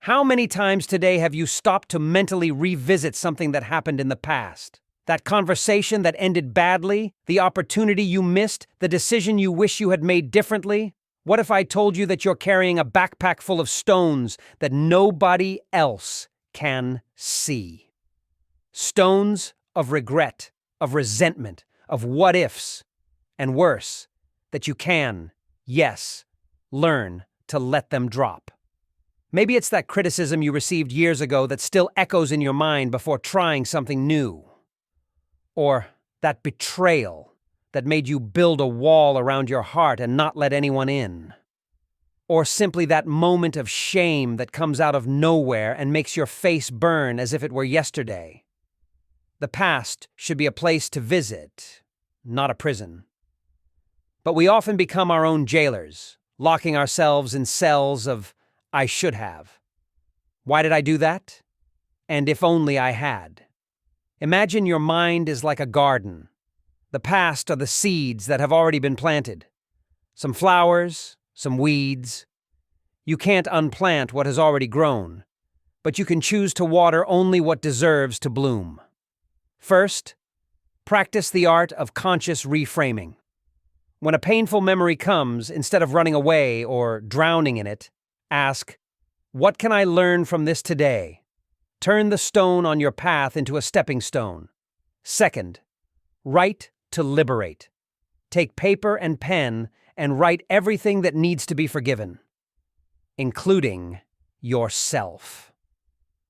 How many times today have you stopped to mentally revisit something that happened in the past? That conversation that ended badly, the opportunity you missed, the decision you wish you had made differently? What if I told you that you're carrying a backpack full of stones that nobody else can see? Stones of regret, of resentment, of what-ifs, and worse, that you can, yes, learn to let them drop. Maybe it's that criticism you received years ago that still echoes in your mind before trying something new. Or that betrayal that made you build a wall around your heart and not let anyone in. Or simply that moment of shame that comes out of nowhere and makes your face burn as if it were yesterday. The past should be a place to visit, not a prison. But we often become our own jailers, locking ourselves in cells of I should have. Why did I do that? And if only I had. Imagine your mind is like a garden. The past are the seeds that have already been planted. Some flowers, some weeds. You can't unplant what has already grown, but you can choose to water only what deserves to bloom. First, practice the art of conscious reframing. When a painful memory comes, instead of running away or drowning in it, ask, what can I learn from this today? Turn the stone on your path into a stepping stone. Second, write to liberate. Take paper and pen and write everything that needs to be forgiven, including yourself.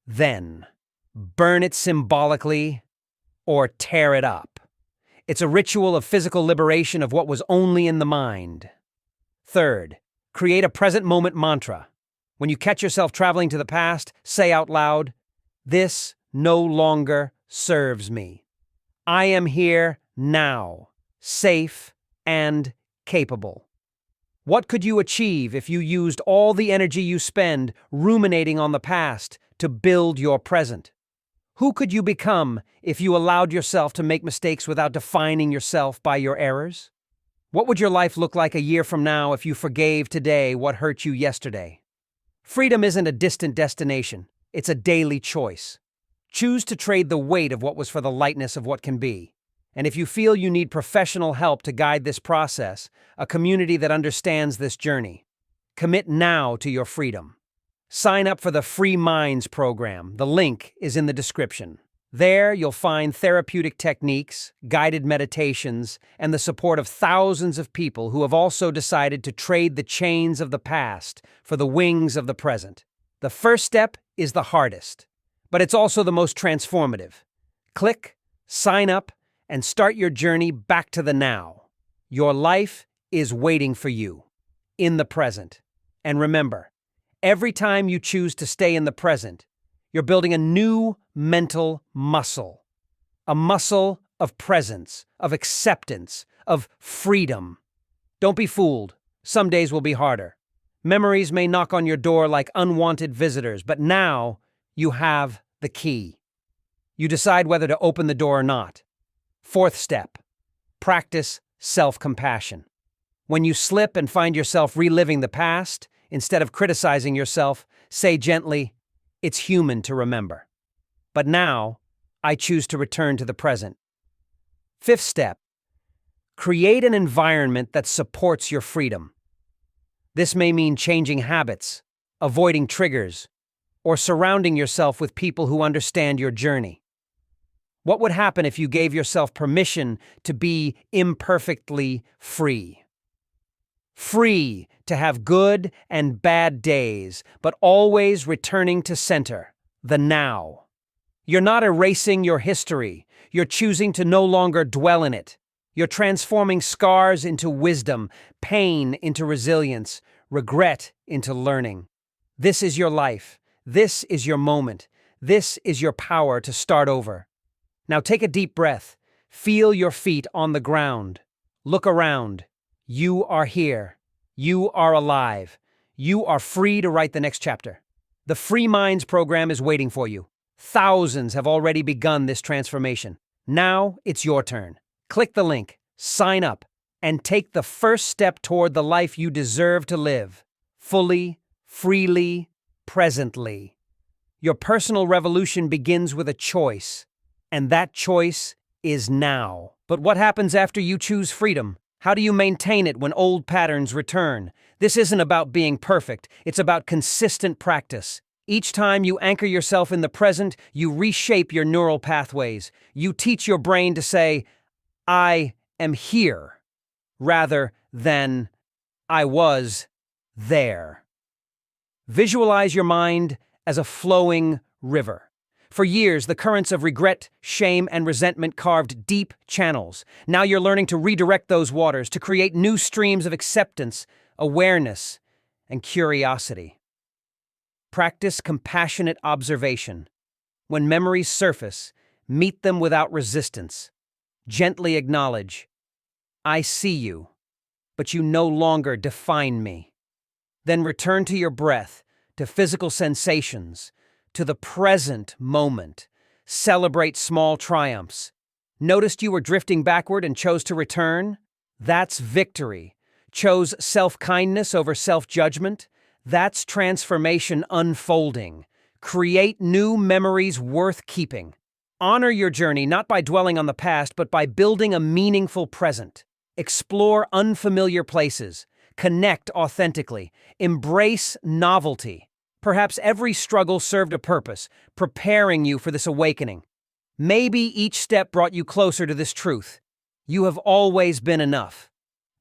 Then, burn it symbolically or tear it up. It's a ritual of physical liberation of what was only in the mind. Third, create a present moment mantra. When you catch yourself traveling to the past, say out loud, "This no longer serves me. I am here now, safe and capable." What could you achieve if you used all the energy you spend ruminating on the past to build your present? Who could you become if you allowed yourself to make mistakes without defining yourself by your errors? What would your life look like a year from now if you forgave today what hurt you yesterday? Freedom isn't a distant destination. It's a daily choice. Choose to trade the weight of what was for the lightness of what can be. And if you feel you need professional help to guide this process, a community that understands this journey, commit now to your freedom. Sign up for the Free Minds program. The link is in the description. There, you'll find therapeutic techniques, guided meditations, and the support of thousands of people who have also decided to trade the chains of the past for the wings of the present. The first step is the hardest, but it's also the most transformative. Click, sign up, and start your journey back to the now. Your life is waiting for you, in the present. And remember, every time you choose to stay in the present, you're building a new mental muscle. A muscle of presence, of acceptance, of freedom. Don't be fooled. Some days will be harder. Memories may knock on your door like unwanted visitors, but now you have the key. You decide whether to open the door or not. Fourth step, practice self-compassion. When you slip and find yourself reliving the past, instead of criticizing yourself, say gently, "It's human to remember. But now, I choose to return to the present." Fifth step, create an environment that supports your freedom. This may mean changing habits, avoiding triggers, or surrounding yourself with people who understand your journey. What would happen if you gave yourself permission to be imperfectly free? Free to have good and bad days, but always returning to center, the now. You're not erasing your history. You're choosing to no longer dwell in it. You're transforming scars into wisdom, pain into resilience, regret into learning. This is your life. This is your moment. This is your power to start over. Now take a deep breath. Feel your feet on the ground. Look around. You are here. You are alive. You are free to write the next chapter. The Free Minds program is waiting for you. Thousands have already begun this transformation. Now it's your turn. Click the link, sign up, and take the first step toward the life you deserve to live. Fully, freely, presently. Your personal revolution begins with a choice, and that choice is now. But what happens after you choose freedom? How do you maintain it when old patterns return? This isn't about being perfect, it's about consistent practice. Each time you anchor yourself in the present, you reshape your neural pathways. You teach your brain to say, I am here, rather than I was there. Visualize your mind as a flowing river. For years, the currents of regret, shame, and resentment carved deep channels. Now you're learning to redirect those waters to create new streams of acceptance, awareness, and curiosity. Practice compassionate observation. When memories surface, meet them without resistance. Gently acknowledge, I see you, but you no longer define me. Then return to your breath, to physical sensations, to the present moment. Celebrate small triumphs. Noticed you were drifting backward and chose to return? That's victory. Chose self-kindness over self-judgment? That's transformation unfolding. Create new memories worth keeping. Honor your journey not by dwelling on the past, but by building a meaningful present. Explore unfamiliar places. Connect authentically. Embrace novelty. Perhaps every struggle served a purpose, preparing you for this awakening. Maybe each step brought you closer to this truth. You have always been enough.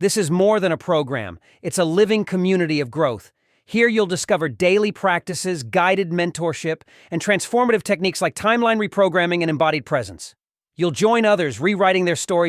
This is more than a program. It's a living community of growth. Here you'll discover daily practices, guided mentorship, and transformative techniques like timeline reprogramming and embodied presence. You'll join others rewriting their stories